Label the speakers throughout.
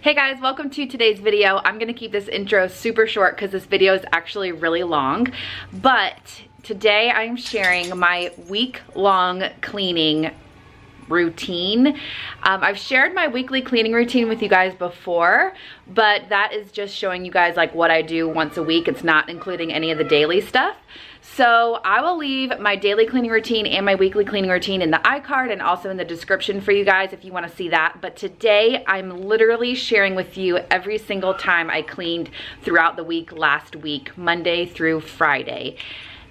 Speaker 1: Hey guys, welcome to today's video. I'm gonna keep this intro super short because this video is actually really long, but today I'm sharing my week-long cleaning routine. I've shared my weekly cleaning routine with you guys before, but that is just showing you guys like what I do once a week. It's not including any of the daily stuff. So I will leave my daily cleaning routine and my weekly cleaning routine in the iCard and also in the description for you guys if you want to see that. But today I'm literally sharing with you every single time I cleaned throughout the week last week, Monday through Friday.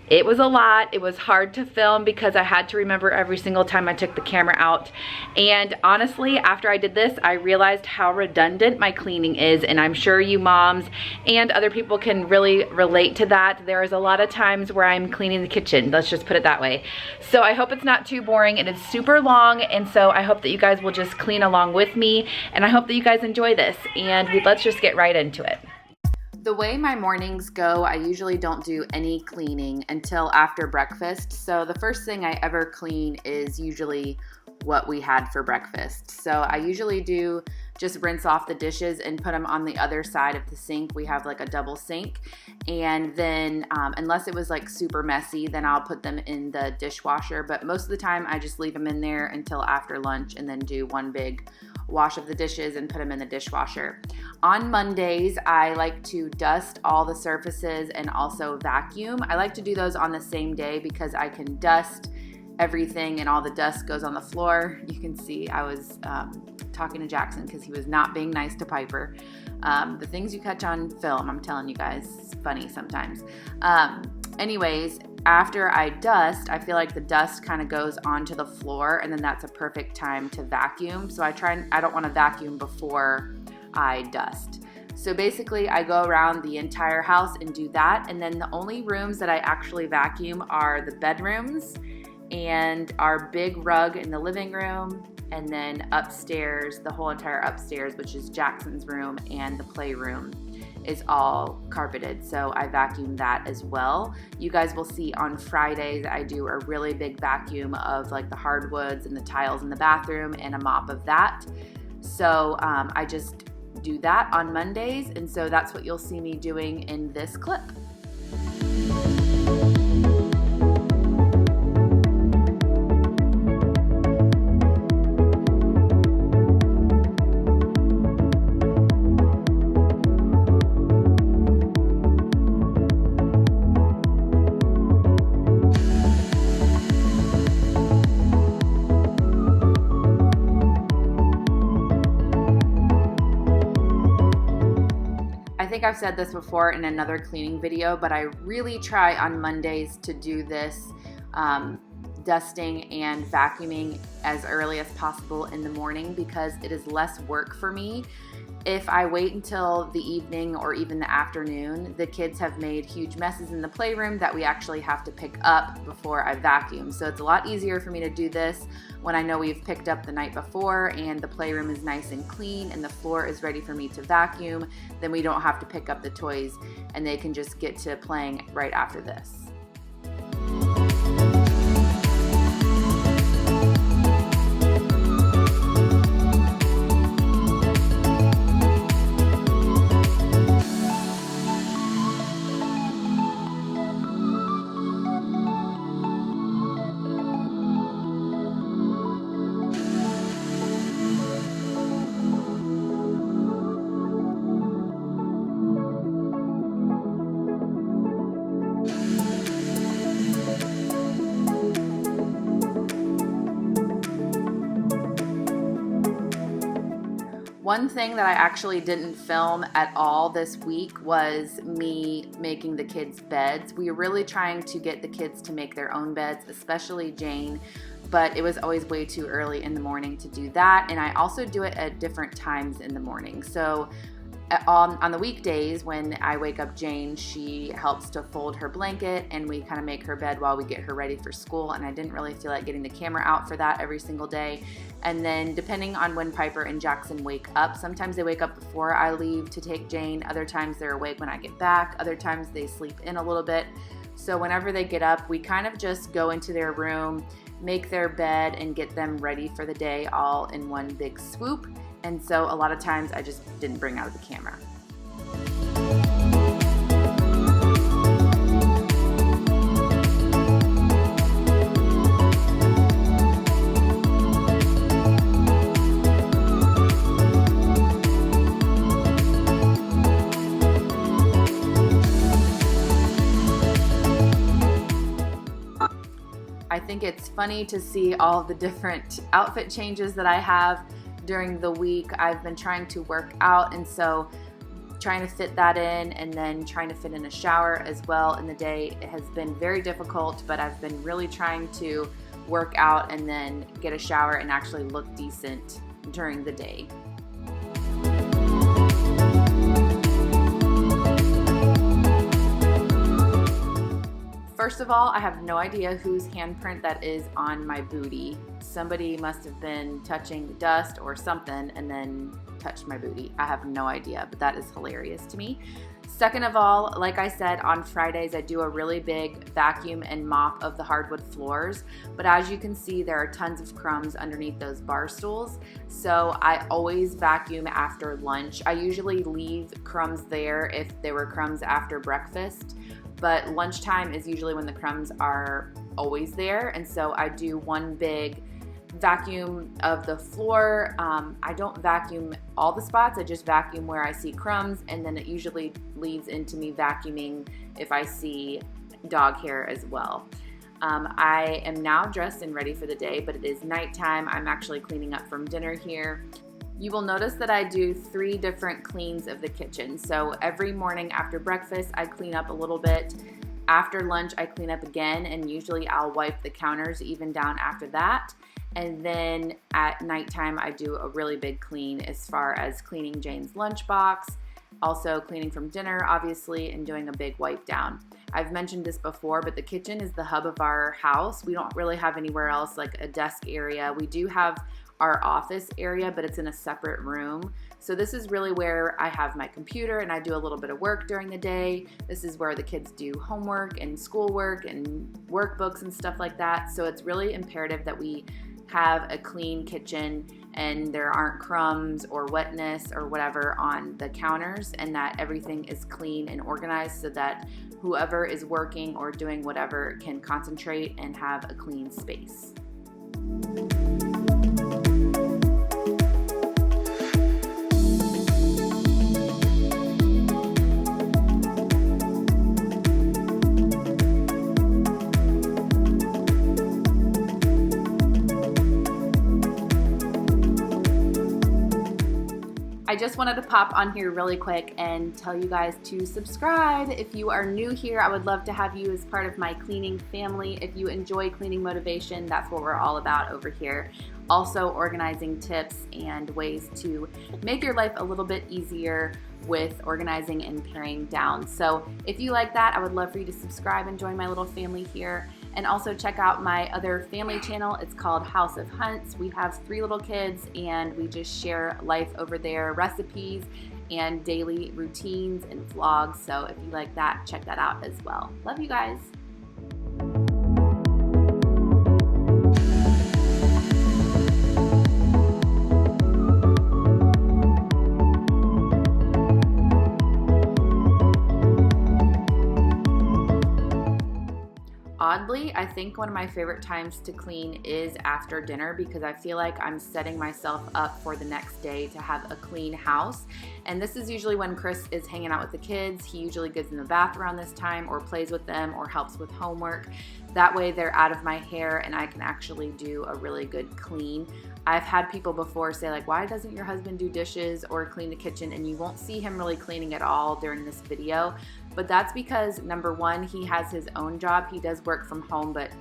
Speaker 1: It was a lot. It was hard to film because I had to remember every single time I took the camera out. And honestly, after I did this, I realized how redundant my cleaning is. And I'm sure you moms and other people can really relate to that. There is a lot of times where I'm cleaning the kitchen. Let's just put it that way. So I hope it's not too boring. It is super long. And so I hope that you guys will just clean along with me. And I hope that you guys enjoy this. And let's just get right into it. The way my mornings go, I usually don't do any cleaning until after breakfast. So the first thing I ever clean is usually what we had for breakfast. So I usually do just rinse off the dishes and put them on the other side of the sink. We have like a double sink. And then unless it was like super messy, then I'll put them in the dishwasher. But most of the time I just leave them in there until after lunch and then do one big wash of the dishes and put them in the dishwasher. On Mondays, I like to dust all the surfaces and also vacuum. I like to do those on the same day because I can dust everything and all the dust goes on the floor. You can see I was talking to Jackson because he was not being nice to Piper. The things you catch on film, I'm telling you guys, it's funny sometimes. Anyways, after I dust, I feel like the dust kind of goes onto the floor and then that's a perfect time to vacuum. So I don't want to vacuum before I dust. So basically I go around the entire house and do that. And then the only rooms that I actually vacuum are the bedrooms and our big rug in the living room. And then upstairs, the whole entire upstairs, which is Jackson's room and the playroom, is all carpeted. So I vacuum that as well. You guys will see on Fridays, I do a really big vacuum of like the hardwoods and the tiles in the bathroom and a mop of that. So I just do that on Mondays. And so that's what you'll see me doing in this clip. I think I've said this before in another cleaning video, but I really try on Mondays to do this dusting and vacuuming as early as possible in the morning because it is less work for me. If I wait until the evening or even the afternoon, the kids have made huge messes in the playroom that we actually have to pick up before I vacuum. So it's a lot easier for me to do this when I know we've picked up the night before and the playroom is nice and clean and the floor is ready for me to vacuum. Then we don't have to pick up the toys and they can just get to playing right after this. One thing that I actually didn't film at all this week was me making the kids' beds. We were really trying to get the kids to make their own beds, especially Jane, but it was always way too early in the morning to do that. And I also do it at different times in the morning. So on the weekdays when I wake up Jane, she helps to fold her blanket and we kind of make her bed while we get her ready for school, and I didn't really feel like getting the camera out for that every single day. And then depending on when Piper and Jackson wake up, sometimes they wake up before I leave to take Jane, other times they're awake when I get back, other times they sleep in a little bit. So whenever they get up, we kind of just go into their room, make their bed, and get them ready for the day all in one big swoop. And so a lot of times I just didn't bring out the camera. I think it's funny to see all the different outfit changes that I have during the week. I've been trying to work out, and so trying to fit that in, and then trying to fit in a shower as well in the day. It has been very difficult, but I've been really trying to work out and then get a shower and actually look decent during the day. First of all, I have no idea whose handprint that is on my booty. Somebody must have been touching dust or something and then touched my booty. I have no idea, but that is hilarious to me. Second of all, like I said, on Fridays I do a really big vacuum and mop of the hardwood floors, but as you can see, there are tons of crumbs underneath those bar stools, so I always vacuum after lunch. I usually leave crumbs there if there were crumbs after breakfast, but lunchtime is usually when the crumbs are always there, and so I do one big vacuum of the floor. I don't vacuum all the spots, I just vacuum where I see crumbs, and then it usually leads into me vacuuming if I see dog hair as well. I am now dressed and ready for the day, but it is nighttime. I'm actually cleaning up from dinner here. You will notice that I do 3 different cleans of the kitchen. So every morning after breakfast, I clean up a little bit. After lunch, I clean up again, and usually I'll wipe the counters even down after that. And then at nighttime, I do a really big clean as far as cleaning Jane's lunchbox, also cleaning from dinner, obviously, and doing a big wipe down. I've mentioned this before, but the kitchen is the hub of our house. We don't really have anywhere else like a desk area. We do have our office area, but it's in a separate room. So this is really where I have my computer and I do a little bit of work during the day. This is where the kids do homework and schoolwork and workbooks and stuff like that. So it's really imperative that we have a clean kitchen and there aren't crumbs or wetness or whatever on the counters, and that everything is clean and organized so that whoever is working or doing whatever can concentrate and have a clean space. I just wanted to pop on here really quick and tell you guys to subscribe. If you are new here, I would love to have you as part of my cleaning family. If you enjoy cleaning motivation, that's what we're all about over here. Also organizing tips and ways to make your life a little bit easier with organizing and paring down. So if you like that, I would love for you to subscribe and join my little family here. And also check out my other family channel. It's called House of Hunts. We have 3 little kids and we just share life over there, recipes and daily routines and vlogs. So if you like that, check that out as well. Love you guys. Oddly, I think one of my favorite times to clean is after dinner because I feel like I'm setting myself up for the next day to have a clean house. And this is usually when Chris is hanging out with the kids. He usually gets in the bath around this time or plays with them or helps with homework. That way they're out of my hair and I can actually do a really good clean. I've had people before say like, why doesn't your husband do dishes or clean the kitchen? And you won't see him really cleaning at all during this video. But that's because number one, he has his own job. He does work from home, but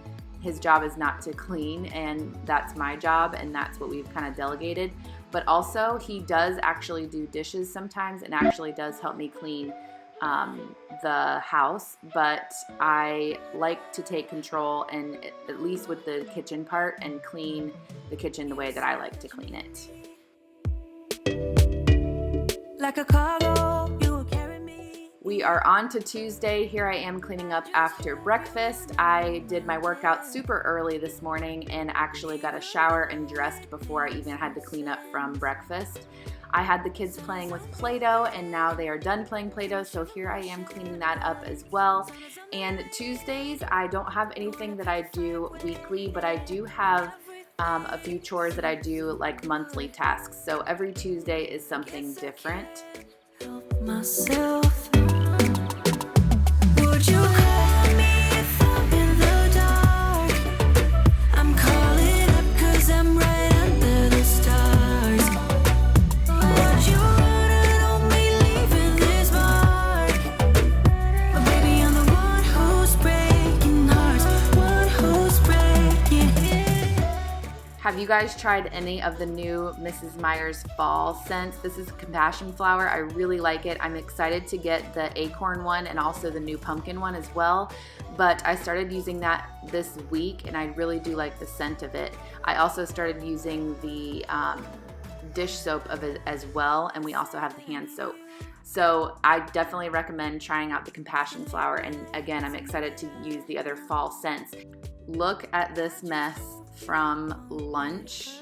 Speaker 1: his job is not to clean, and that's my job, and that's what we've kind of delegated. But also he does actually do dishes sometimes and actually does help me clean the house, but I like to take control and at least with the kitchen part and clean the kitchen the way that I like to clean it.
Speaker 2: Like a cargo, you will carry me.
Speaker 1: We are on to Tuesday. Here I am cleaning up after breakfast. I did my workout super early this morning and actually got a shower and dressed before I even had to clean up from breakfast. I had the kids playing with Play-Doh and now they are done playing Play-Doh, so here I am cleaning that up as well. And Tuesdays, I don't have anything that I do weekly, but I do have a few chores that I do like monthly tasks. So every Tuesday is something different.
Speaker 2: Myself. Would you call me if I'm in the dark? I'm calling up 'cause I'm right under the stars. Would you run on me leaving this mark? But baby, I'm the one who's breaking hearts, one who's breaking.
Speaker 1: Have you guys tried any of the new Mrs. Meyer's fall scents? This is compassion flower. I really like it. I'm excited to get the acorn one and also the new pumpkin one as well. But I started using that this week and I really do like the scent of it. I also started using the dish soap of it as well, and we also have the hand soap. So I definitely recommend trying out the compassion flower, and again, I'm excited to use the other fall scents. Look at this mess from lunch.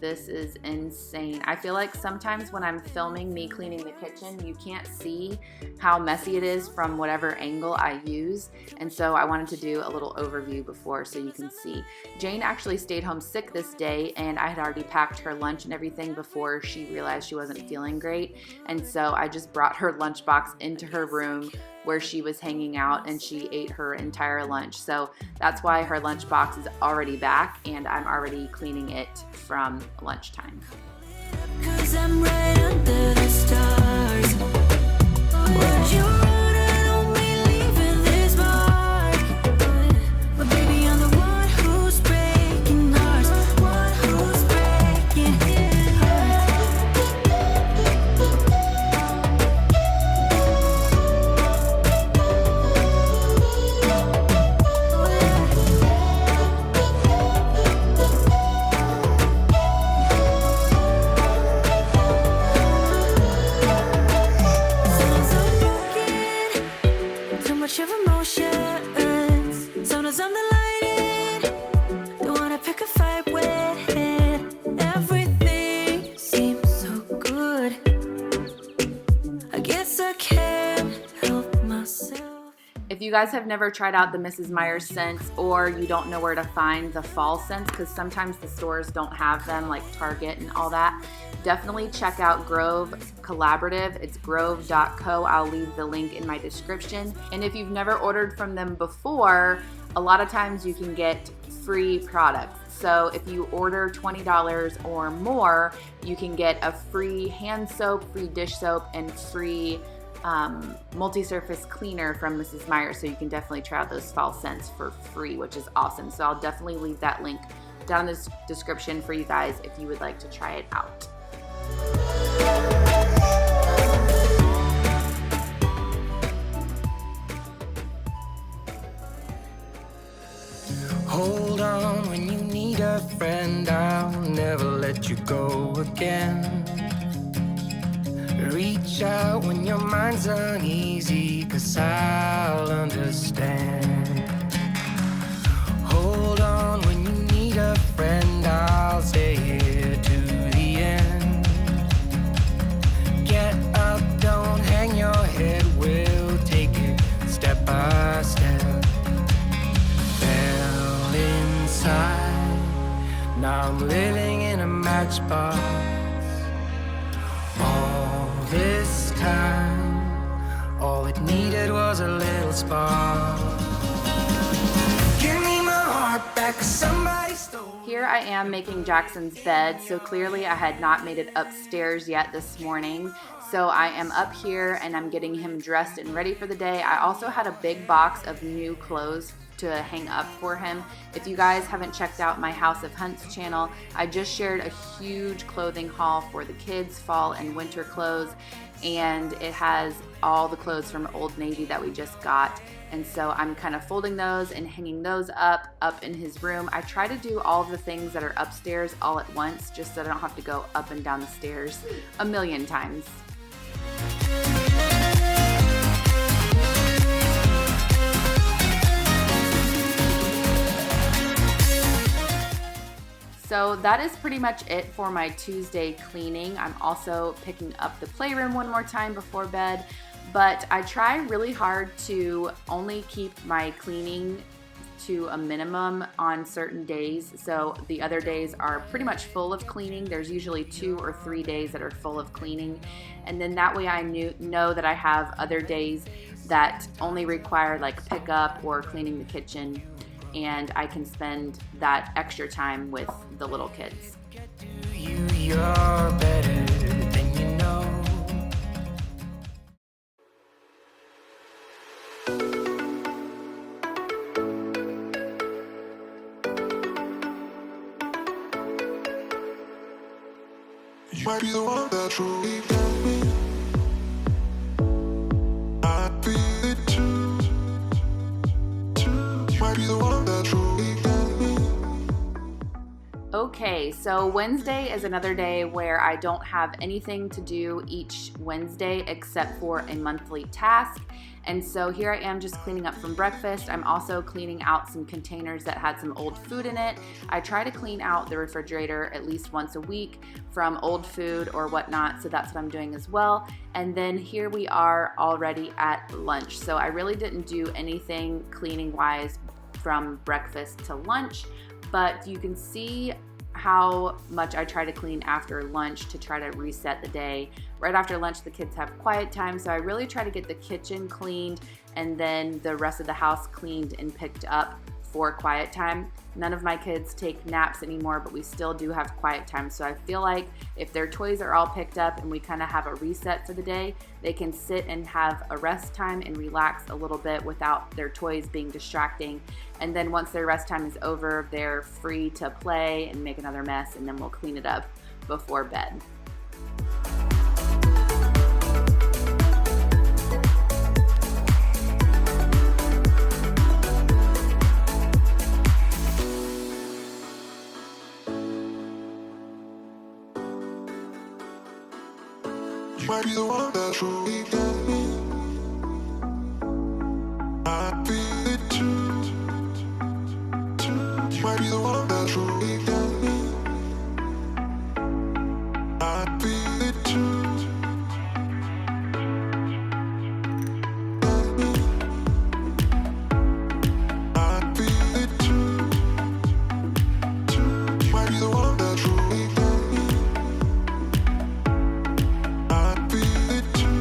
Speaker 1: This is insane. I feel like sometimes when I'm filming me cleaning the kitchen, you can't see how messy it is from whatever angle I use. And so I wanted to do a little overview before so you can see. Jane actually stayed home sick this day and I had already packed her lunch and everything before she realized she wasn't feeling great. And so I just brought her lunchbox into her room where she was hanging out and she ate her entire lunch. So that's why her lunchbox is already back and I'm already cleaning it from lunchtime.
Speaker 2: 'Cause I'm right under the stars. Would you run on me leaving this mark? But baby, I'm the one who's breaking hearts, one who's breaking hearts. Too much of emotions. Sometimes I'm the lighting. Don't wanna pick a fight with it. Everything seems so good. I guess I can't help myself.
Speaker 1: If you guys have never tried out the Mrs. Meyer's scents or you don't know where to find the fall scents, because sometimes the stores don't have them like Target and all that, definitely check out Grove Collaborative. It's grove.co. I'll leave the link in my description. And if you've never ordered from them before, a lot of times you can get free products. So if you order $20 or more, you can get a free hand soap, free dish soap, and free multi-surface cleaner from Mrs. Meyer. So you can definitely try out those fall scents for free, which is awesome. So I'll definitely leave that link down in the description for you guys if you would like to try it out.
Speaker 3: Hold on when you need a friend, I'll never let you go again. Reach out when your mind's uneasy, 'cause I'll understand. Hold on when you need a friend, I'll stay here to the end. Get up, don't hang your head, we'll take it step by step. Fell inside, now I'm living in a matchbox. All this time, all it needed was a little spark. Give me my heart back, 'cause somebody stole.
Speaker 1: Here I am making Jackson's bed, so clearly I had not made it upstairs yet this morning. So I am up here and I'm getting him dressed and ready for the day. I also had a big box of new clothes to hang up for him. If you guys haven't checked out my House of Hunts channel, I just shared a huge clothing haul for the kids, fall and winter clothes, and it has all the clothes from Old Navy that we just got. And so I'm kind of folding those and hanging those up in his room. I try to do all of the things that are upstairs all at once, just so I don't have to go up and down the stairs a million times. So that is pretty much it for my Tuesday cleaning. I'm also picking up the playroom one more time before bed, but I try really hard to only keep my cleaning to a minimum on certain days. So the other days are pretty much full of cleaning. There's usually 2 or 3 days that are full of cleaning. And then that way I know that I have other days that only require like pickup or cleaning the kitchen, and I can spend that extra time with the little kids.
Speaker 3: You're better than you know.
Speaker 4: You might be the one that truly got me. I feel it too. You might be the one that truly got me.
Speaker 1: Okay, so Wednesday is another day where I don't have anything to do each Wednesday except for a monthly task. And so here I am just cleaning up from breakfast. I'm also cleaning out some containers that had some old food in it. I try to clean out the refrigerator at least once a week from old food or whatnot, so that's what I'm doing as well. And then here we are already at lunch. So I really didn't do anything cleaning wise from breakfast to lunch, but you can see how much I try to clean after lunch to try to reset the day. Right after lunch, the kids have quiet time, so I really try to get the kitchen cleaned and then the rest of the house cleaned and picked up for quiet time. None of my kids take naps anymore, but we still do have quiet time. So I feel like if their toys are all picked up and we kind of have a reset for the day, they can sit and have a rest time and relax a little bit without their toys being distracting. And then once their rest time is over, they're free to play and make another mess, and then we'll clean it up before bed.
Speaker 4: You might be the one that truly got me. I feel it too. You might be the one that truly got me. I feel it too. I feel it too. You might be the one that truly got me. I feel it too.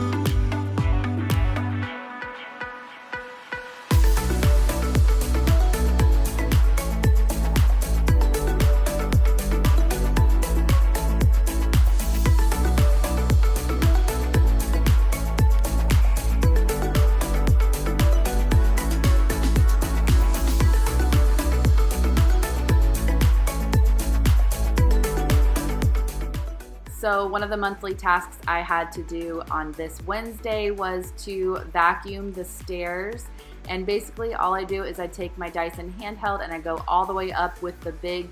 Speaker 1: So one of the monthly tasks I had to do on this Wednesday was to vacuum the stairs. And basically all I do is I take my Dyson handheld and I go all the way up with the big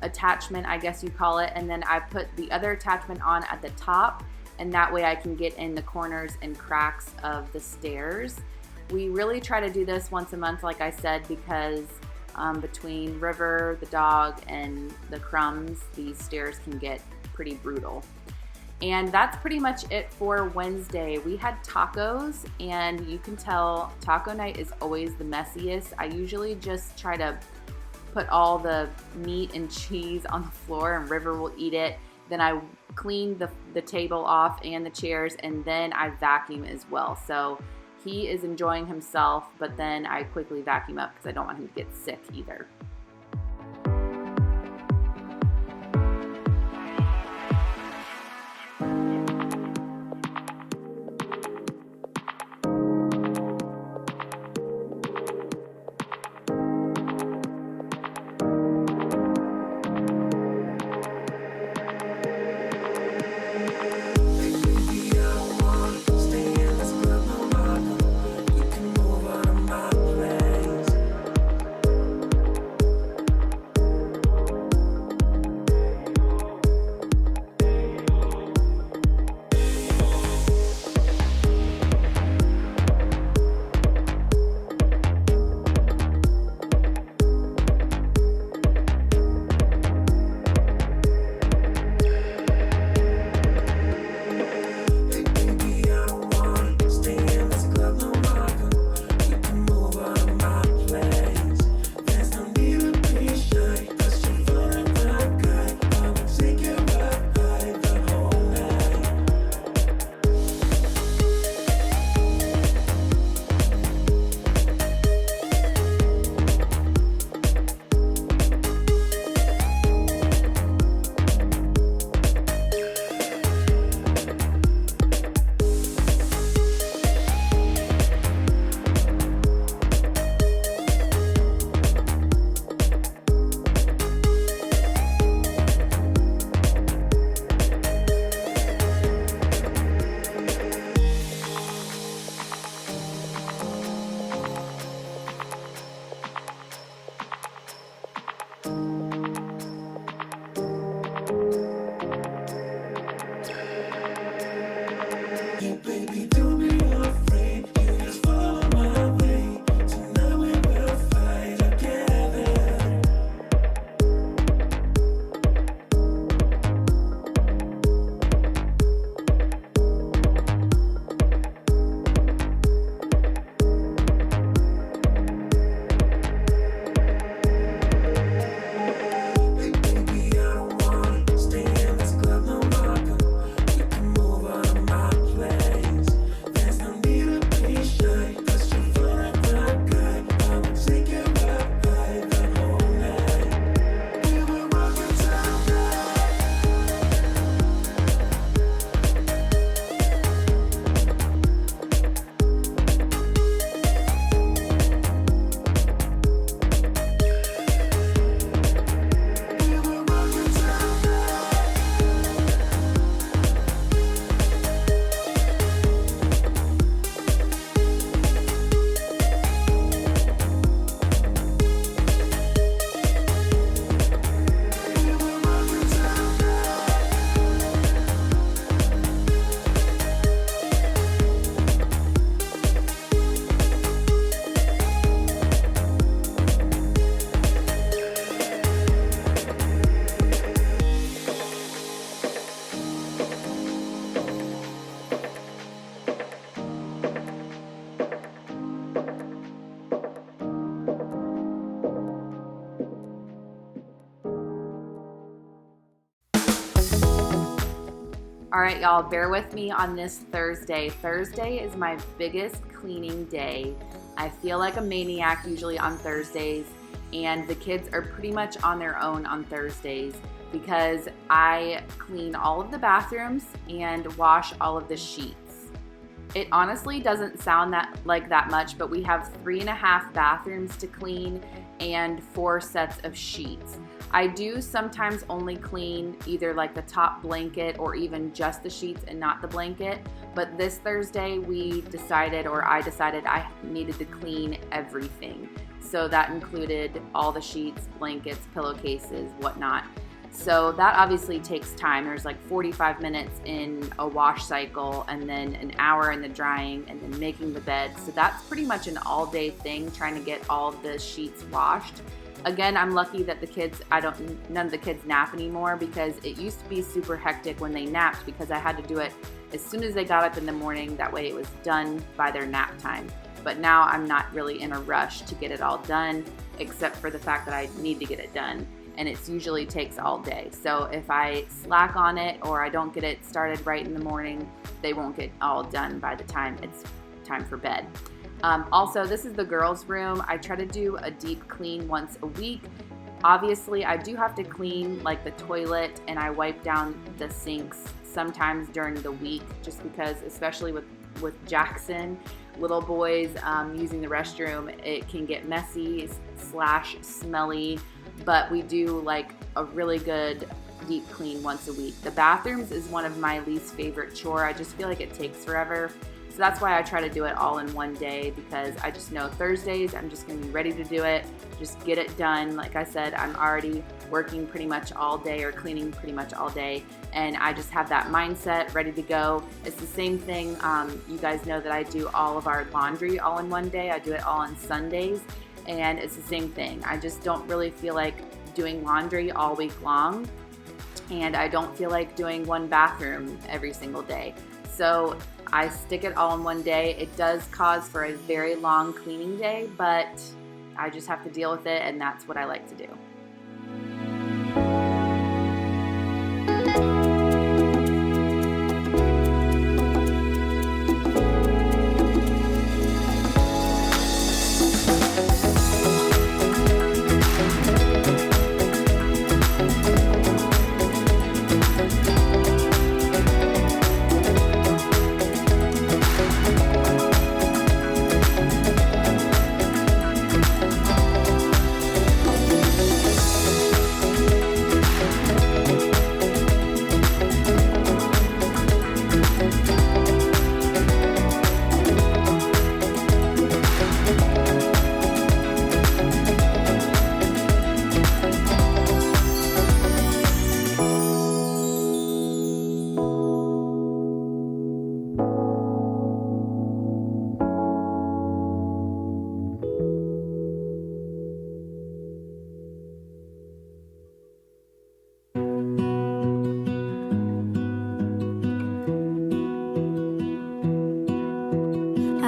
Speaker 1: attachment, I guess you call it, and then I put the other attachment on at the top, and that way I can get in the corners and cracks of the stairs. We really try to do this once a month, like I said, because between River, the dog, and the Crumbs, these stairs can get pretty brutal. And that's pretty much it for Wednesday. We had tacos, and you can tell taco night is always the messiest. I usually just try to put all the meat and cheese on the floor, and River will eat it. Then I clean the table off and the chairs, and then I vacuum as well. So he is enjoying himself, but then I quickly vacuum up because I don't want him to get sick either. All right, y'all, bear with me on this Thursday. Thursday is my biggest cleaning day. I feel like a maniac usually on Thursdays, and the kids are pretty much on their own on Thursdays because I clean all of the bathrooms and wash all of the sheets. It honestly doesn't sound like that much, but we have 3.5 bathrooms to clean and 4 sets of sheets. I do sometimes only clean either like the top blanket or even just the sheets and not the blanket, but this Thursday I decided I needed to clean everything. So that included all the sheets, blankets, pillowcases, whatnot. So that obviously takes time. There's like 45 minutes in a wash cycle and then an hour in the drying and then making the bed. So that's pretty much an all-day thing, trying to get all the sheets washed. Again, I'm lucky that none of the kids nap anymore, because it used to be super hectic when they napped because I had to do it as soon as they got up in the morning. That way it was done by their nap time. But now I'm not really in a rush to get it all done, except for the fact that I need to get it done. And it usually takes all day. So if I slack on it or I don't get it started right in the morning, they won't get all done by the time it's time for bed. Also, this is the girls' room. I try to do a deep clean once a week. Obviously, I do have to clean like the toilet, and I wipe down the sinks sometimes during the week, just because, especially with Jackson, little boys using the restroom, it can get messy / smelly, but we do like a really good deep clean once a week. The bathrooms is one of my least favorite chore. I just feel like it takes forever. So that's why I try to do it all in one day, because I just know Thursdays I'm just going to be ready to do it, just get it done. Like I said, I'm already working pretty much all day or cleaning pretty much all day, and I just have that mindset ready to go. It's the same thing. You guys know that I do all of our laundry all in one day. I do it all on Sundays, and it's the same thing. I just don't really feel like doing laundry all week long, and I don't feel like doing one bathroom every single day. So I stick it all in one day. It does cause for a very long cleaning day, but I just have to deal with it, and that's what I like to do.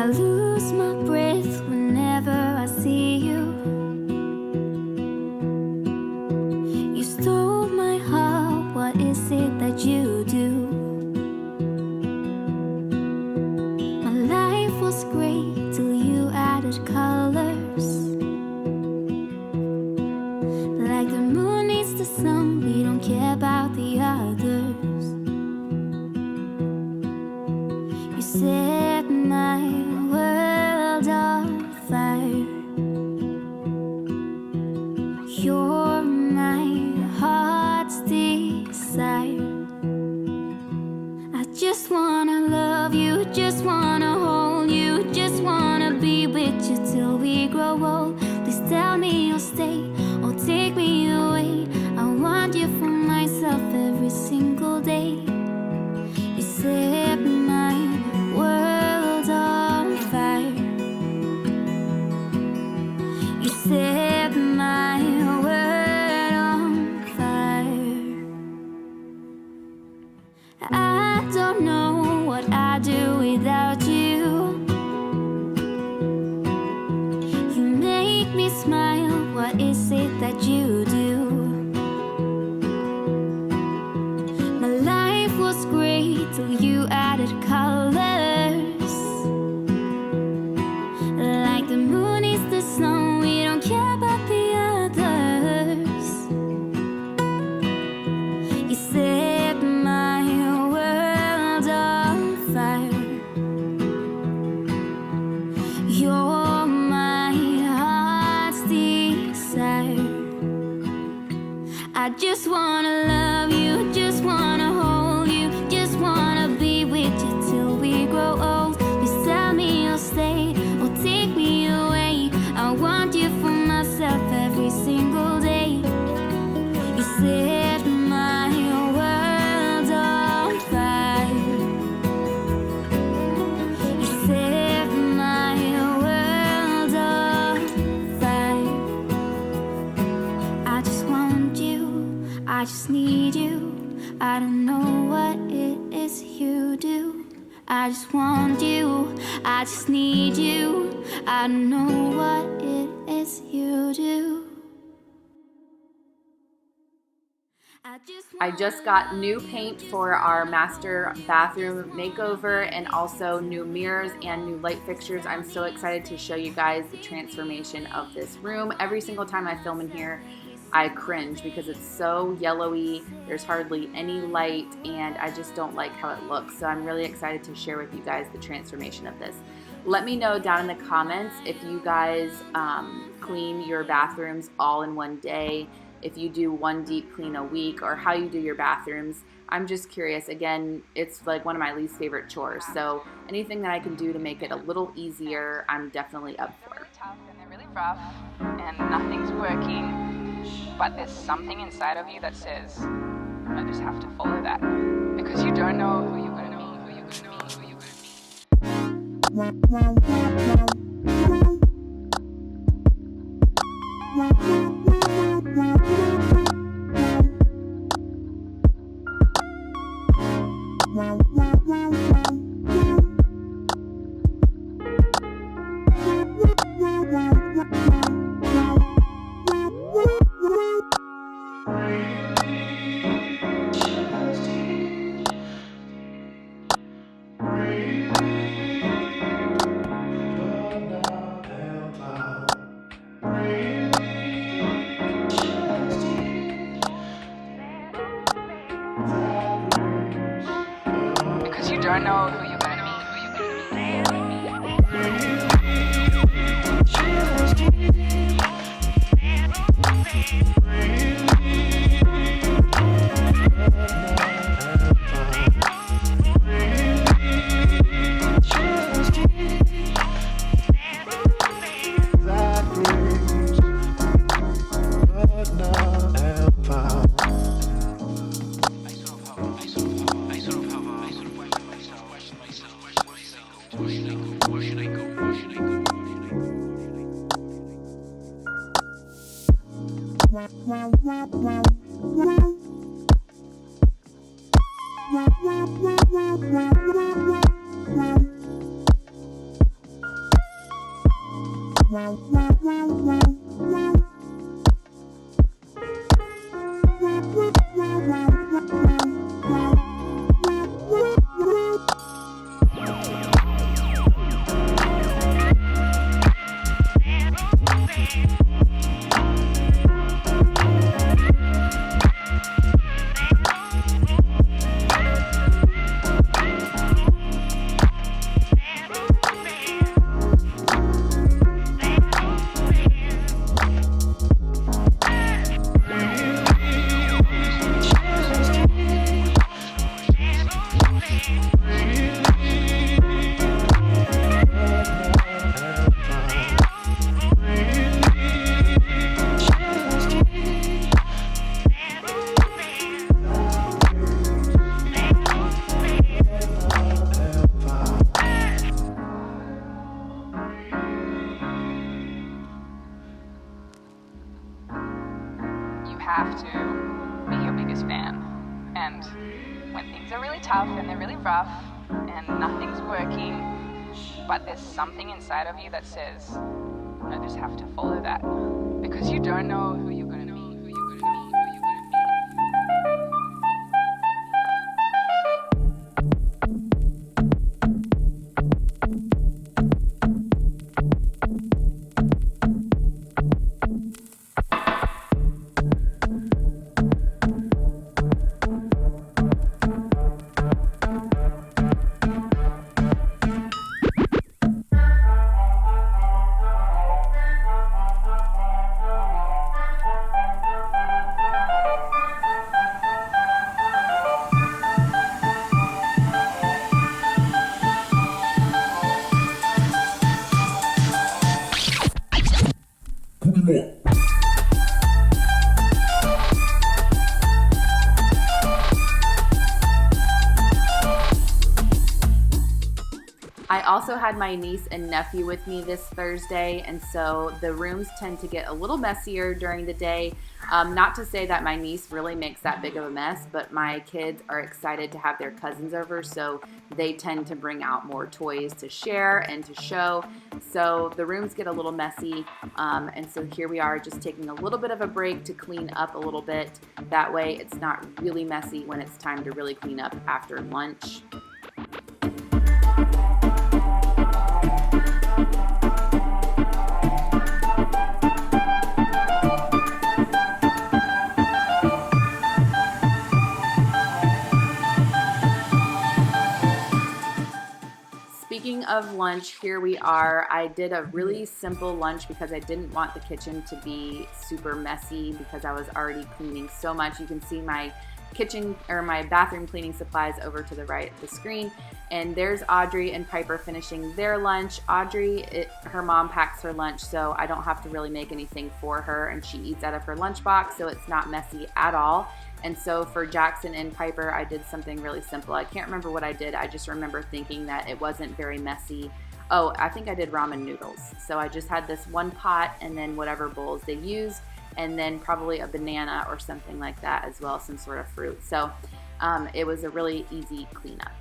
Speaker 2: I lose my breath whenever I see you. You stole my heart, what is it that you do? My life was great till you added colors. Like the moon needs the sun, we don't care about the others. You set my world on fire. You're my heart's desire. I just wanna love you, just wanna hold you, just wanna be with you till we grow old. Please tell me you'll stay or take me away. I want you for myself every single day. You set my world on fire. You set my world on fire. I don't know what I'd do without you. You make me smile, what is it that you do? My life was great till you added colors. Like the moon is the sun, we don't care about the others. You set my world on fire. You're my heart's desire. I just wanna love you, just wanna hold you, just wanna be with you till we grow old. Please tell me you'll stay or take me away. I want you for myself every single day. You set my world on fire. You set my world on fire. I just want you, I just need you. I don't know what it is you do. I just want you, I just need you. I don't know what it is you do.
Speaker 1: I just got new paint for our master bathroom makeover and also new mirrors and new light fixtures. I'm so excited to show you guys the transformation of this room. Every single time I film in here, I cringe because it's so yellowy, there's hardly any light, and I just don't like how it looks. So I'm really excited to share with you guys the transformation of this. Let me know down in the comments if you guys clean your bathrooms all in one day, if you do one deep clean a week, or how you do your bathrooms. I'm just curious. Again, it's like one of my least favorite chores, so anything that I can do to make it a little easier, I'm definitely up for.
Speaker 5: They're really tough and they're really rough and nothing's working. But there's something inside of you that says, I just have to follow that. Because you don't know who you're going to be, who you're going to be, who you're Because you don't know who you're going to be, who you're You have to be your biggest fan. And when things are really tough and they're really rough and nothing's working, but there's something inside of you that says, I just have to follow that. Because you don't know who you're gonna be, who you're gonna be, who you're gonna be.
Speaker 1: I also had my niece and nephew with me this Thursday, and so the rooms tend to get a little messier during the day. Not to say that my niece really makes that big of a mess, but my kids are excited to have their cousins over, so they tend to bring out more toys to share and to show. So the rooms get a little messy, and so here we are just taking a little bit of a break to clean up a little bit. That way it's not really messy when it's time to really clean up after lunch. Speaking of lunch, here we are. I did a really simple lunch because I didn't want the kitchen to be super messy because I was already cleaning so much. You can see my kitchen or my bathroom cleaning supplies over to the right of the screen. And there's Audrey and Piper finishing their lunch. Audrey, her mom packs her lunch, so I don't have to really make anything for her, and she eats out of her lunchbox, so it's not messy at all. And so for Jackson and Piper, I did something really simple. I can't remember what I did. I just remember thinking that it wasn't very messy. Oh, I think I did ramen noodles. So I just had this one pot and then whatever bowls they used, and then probably a banana or something like that as well, some sort of fruit. So it was a really easy cleanup.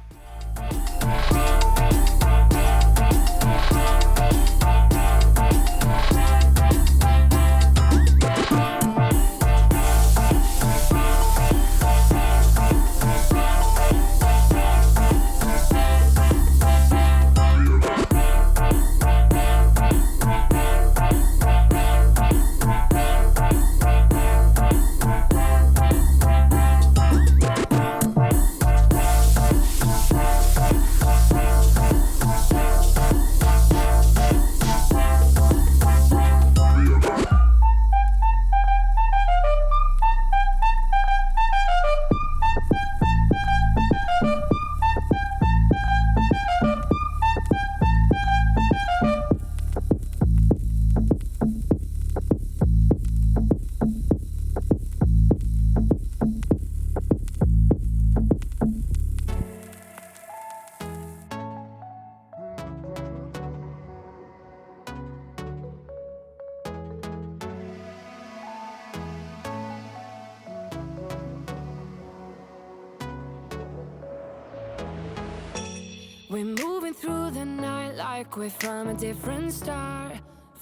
Speaker 2: We're moving through the night like we're from a different star.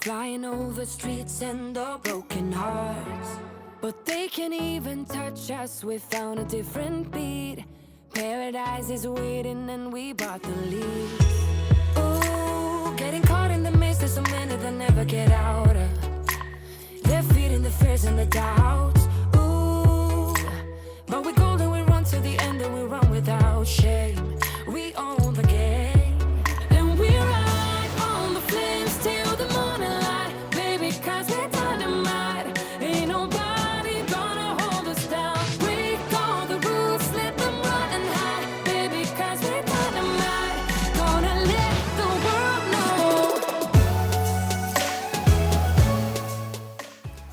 Speaker 2: flying over streets and our broken hearts. But they can't even touch us, we found a different beat. Paradise is waiting and we bought the lead. Ooh, getting caught in the maze, there's so many that never get out of. They're feeding the fears and the doubts. Ooh, but we're golden, we run to the end and we run without shame. We own the game, and we ride on the flames till the morning light. Baby, 'cause we're dynamite. Ain't nobody gonna hold us down. Break all the rules, let them run and hide. Baby, 'cause we're dynamite. Gonna let the world know.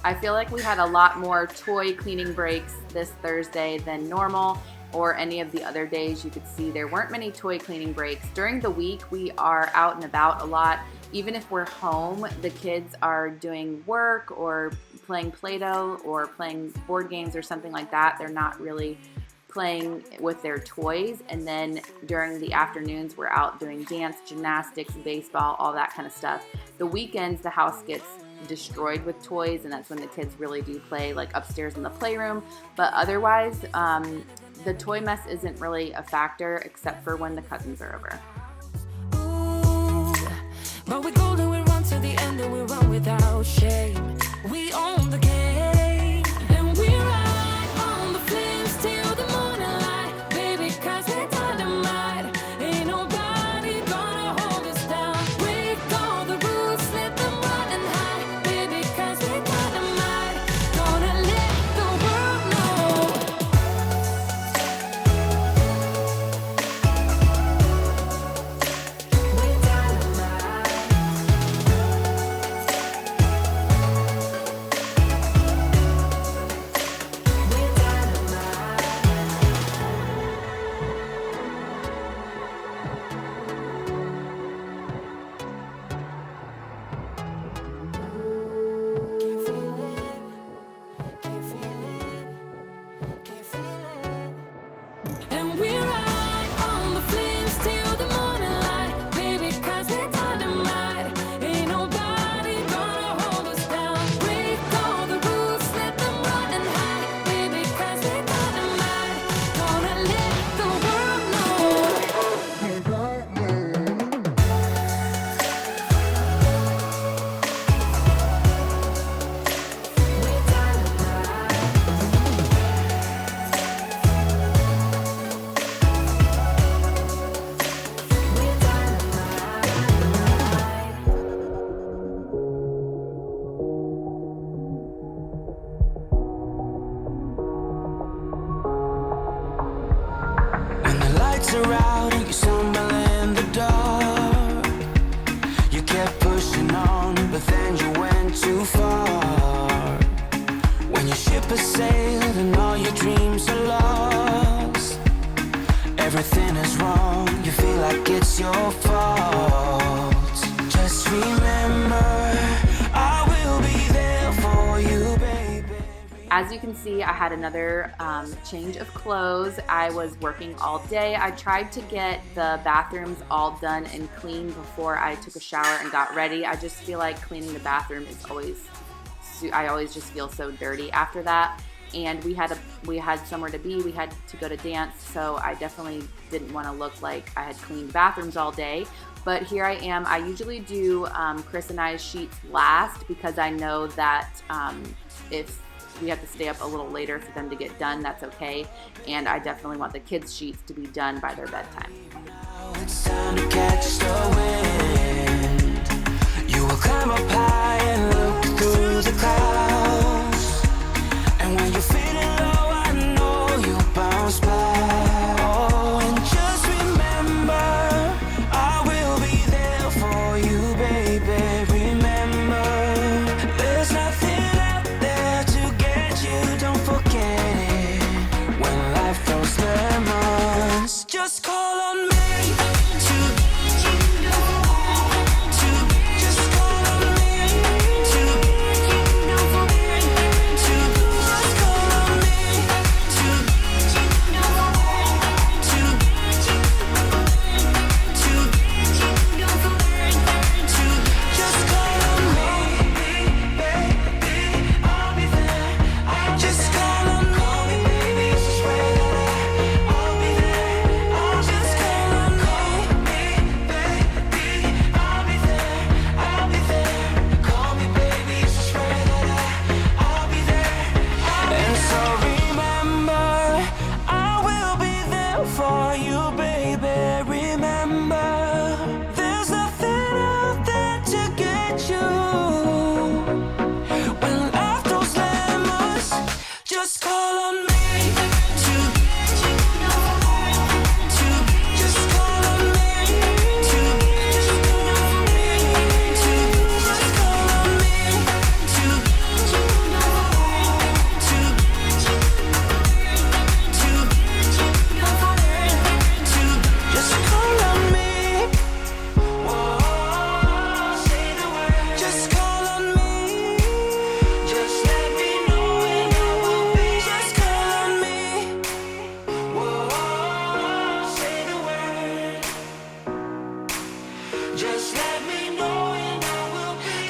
Speaker 1: I feel like we had a lot more toy cleaning breaks this Thursday than normal, or any of the other days. You could see there weren't many toy cleaning breaks. During the week, we are out and about a lot. Even if we're home, the kids are doing work or playing Play-Doh or playing board games or something like that. They're not really playing with their toys. And then during the afternoons, we're out doing dance, gymnastics, baseball, all that kind of stuff. The weekends, the house gets destroyed with toys, and that's when the kids really do play, like upstairs in the playroom. But otherwise, the toy mess isn't really a factor except for when the cousins are over.
Speaker 2: Ooh, but we're golden, we run to the end and we run without shame. We own the game, and we ride on the flames till the morning light. Baby, 'cause we're dynamite. Ain't nobody gonna hold us down. Break all the rules, let them run and hide. Baby, 'cause we're dynamite. Gonna let the world know. We're dynamite. We're and we ride on the flames till the morning light. Baby, 'cause we're dynamite. Ain't nobody gonna hold us down. Break all the rules, let them run and hide. Baby, 'cause we're dynamite. Gonna let the world know. We're dynamite. We're dynamite.
Speaker 3: When the lights are out and you stumble in the dark, you kept pushing on, but then you went too far. When your ship has sailed and all your dreams are lost, everything is wrong, you feel like it's your fault. Just remember, I will be there for you, baby.
Speaker 1: As you can see, I had another change of clothes. I was working all day. I tried to get the bathrooms all done and clean before I took a shower and got ready. I just feel like cleaning the bathroom is I always just feel so dirty after that. And we had somewhere to be. We had to go to dance, so I definitely didn't want to look like I had cleaned bathrooms all day. But here I am. I usually do Chris and I's sheets last because I know that if we have to stay up a little later for them to get done, that's okay. And I definitely want the kids' sheets to be done by their bedtime.
Speaker 3: Now it's time to catch the wind. You will climb up high and look through the clouds. And when you're feeling low, I know you'll bounce back. Oh, and just remember, I will be there for you, baby. Remember, there's nothing out there to get you. Don't forget it. When life throws lemons, just call on me.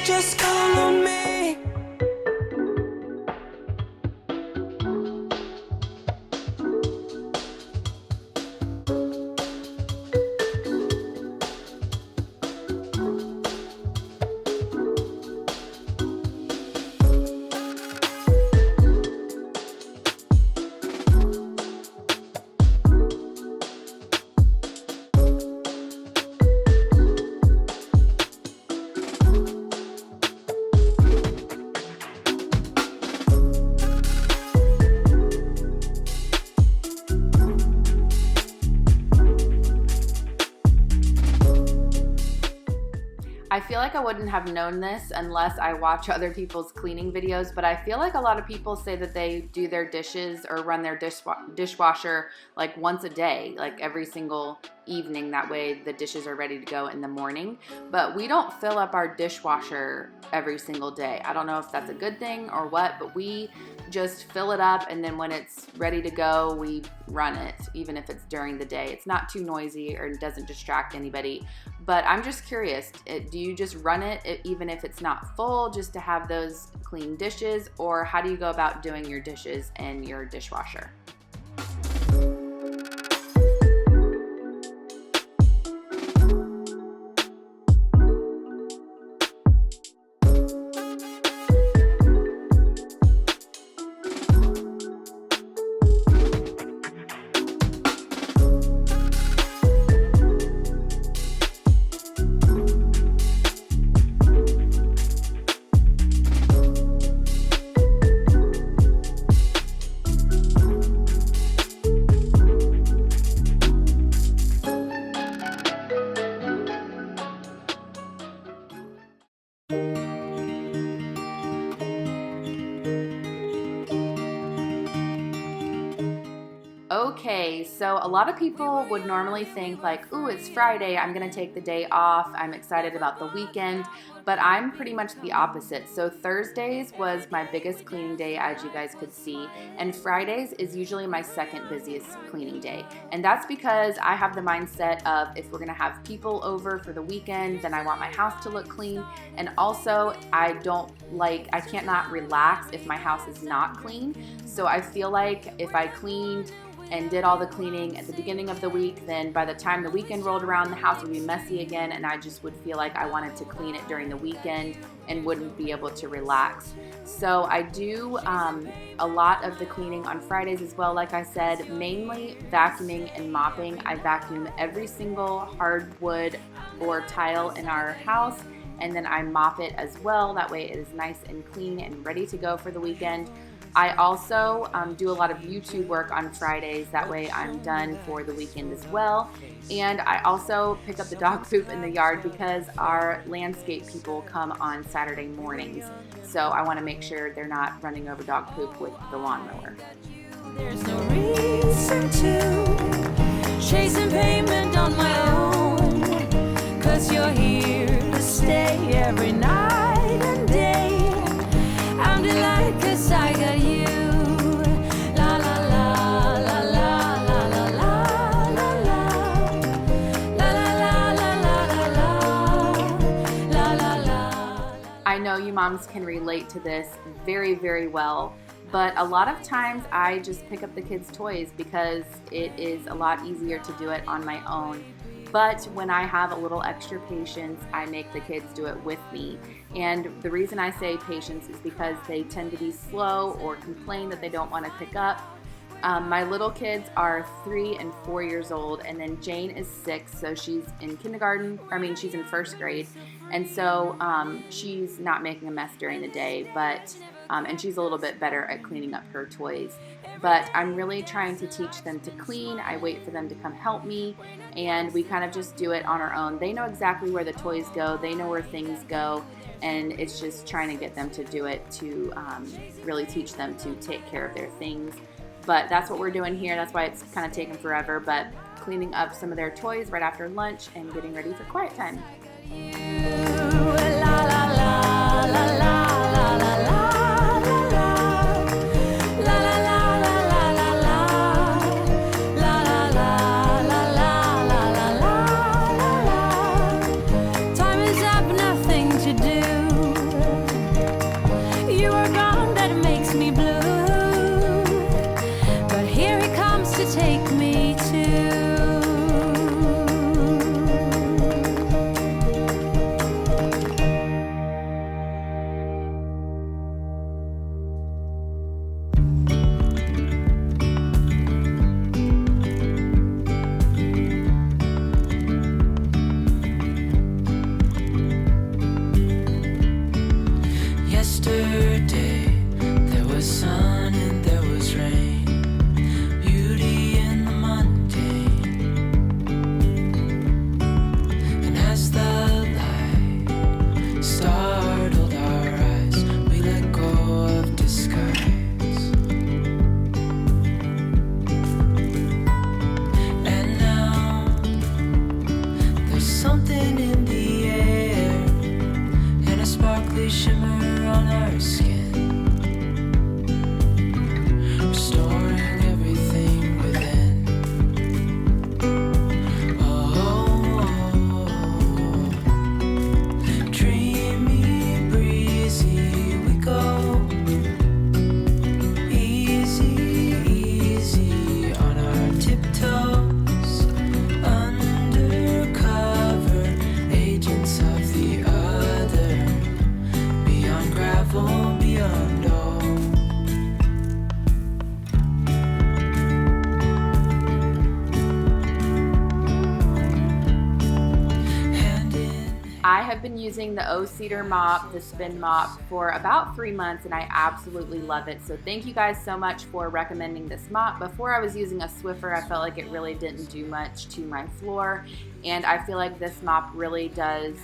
Speaker 3: just call on me.
Speaker 1: I feel like I wouldn't have known this unless I watch other people's cleaning videos, but I feel like a lot of people say that they do their dishes or run their dishwasher like once a day, like every single evening. That way the dishes are ready to go in the morning. But we don't fill up our dishwasher every single day. I don't know if that's a good thing or what, but we just fill it up, and then when it's ready to go, we run it, even if it's during the day. It's not too noisy or it doesn't distract anybody. But I'm just curious, do you just run it even if it's not full, just to have those clean dishes, or how do you go about doing your dishes in your dishwasher? Okay, so a lot of people would normally think like, ooh, it's Friday, I'm gonna take the day off, I'm excited about the weekend, but I'm pretty much the opposite. So Thursdays was my biggest cleaning day, as you guys could see, and Fridays is usually my second busiest cleaning day. And that's because I have the mindset of, if we're gonna have people over for the weekend, then I want my house to look clean, and also I cannot relax if my house is not clean. So I feel like if I cleaned and did all the cleaning at the beginning of the week, then by the time the weekend rolled around, the house would be messy again, and I just would feel like I wanted to clean it during the weekend and wouldn't be able to relax. So I do a lot of the cleaning on Fridays as well, like I said, mainly vacuuming and mopping. I vacuum every single hardwood or tile in our house, and then I mop it as well. That way it is nice and clean and ready to go for the weekend. I also do a lot of YouTube work on Fridays. That way I'm done for the weekend as well. And I also pick up the dog poop in the yard because our landscape people come on Saturday mornings. So I want to make sure they're not running over dog poop with the lawnmower.
Speaker 2: There's no reason to chasing payment on my own, 'cause you're here to stay every night and day. I'm delighted 'cause I got you. La la la la la la la la la la la la la la.
Speaker 1: I know you moms can relate to this very, very well, but a lot of times I just pick up the kids' toys because it is a lot easier to do it on my own. But when I have a little extra patience, I make the kids do it with me. And the reason I say patience is because they tend to be slow or complain that they don't want to pick up. My little kids are 3 and 4 years old, and then Jane is 6, so she's in she's in first grade. And so she's not making a mess during the day, but and she's a little bit better at cleaning up her toys. But I'm really trying to teach them to clean. I wait for them to come help me, and we kind of just do it on our own. They know exactly where the toys go. They know where things go, and it's just trying to get them to do it to really teach them to take care of their things. But that's what we're doing here. That's why it's kind of taken forever, but cleaning up some of their toys right after lunch and getting ready for quiet time.
Speaker 2: La la la la la la la. Time is up, nothing to do. something in the air and a sparkly shimmer on our skin, restoring everything within. Oh, dreamy, breezy, we go. Easy, easy on our tiptoes, undercover agents of the other, beyond gravel, beyond all. Hand in
Speaker 1: I have been using the O-Cedar mop, the spin mop, for about 3 months, and I absolutely love it. So thank you guys so much for recommending this mop. Before I was using a Swiffer, I felt like it really didn't do much to my floor, and I feel like this mop really does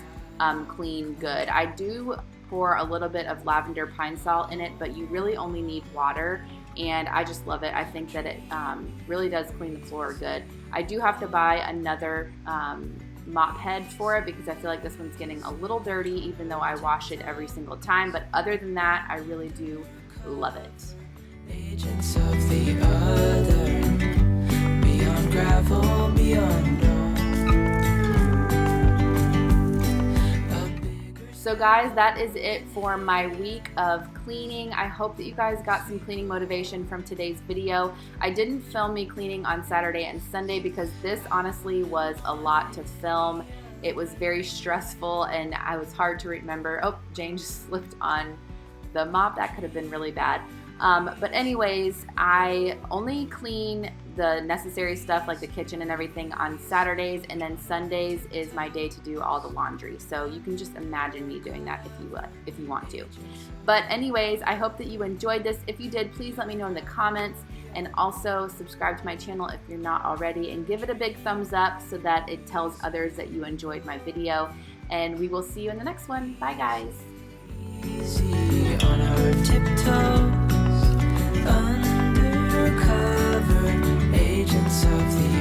Speaker 1: clean good. I do pour a little bit of lavender pine salt in it, but you really only need water, and I just love it. I think that it really does clean the floor good. I do have to buy another mop head for it because I feel like this one's getting a little dirty even though I wash it every single time, but other than that, I really do love it.
Speaker 2: agents of the other, beyond gravel, beyond all. A bigger
Speaker 1: So guys, that is it for my week of cleaning. I hope that you guys got some cleaning motivation from today's video. I didn't film me cleaning on Saturday and Sunday because this honestly was a lot to film. It was very stressful and I was hard to remember. Oh, Jane just slipped on the mop. That could have been really bad. But anyways, I only clean the necessary stuff like the kitchen and everything on Saturdays, and then Sundays is my day to do all the laundry. So you can just imagine me doing that if you want to. But anyways, I hope that you enjoyed this. If you did, please let me know in the comments, and also subscribe to my channel if you're not already, and give it a big thumbs up so that it tells others that you enjoyed my video. And we will see you in the next one. Bye guys.
Speaker 2: easy on our tiptoes, undercover agents of the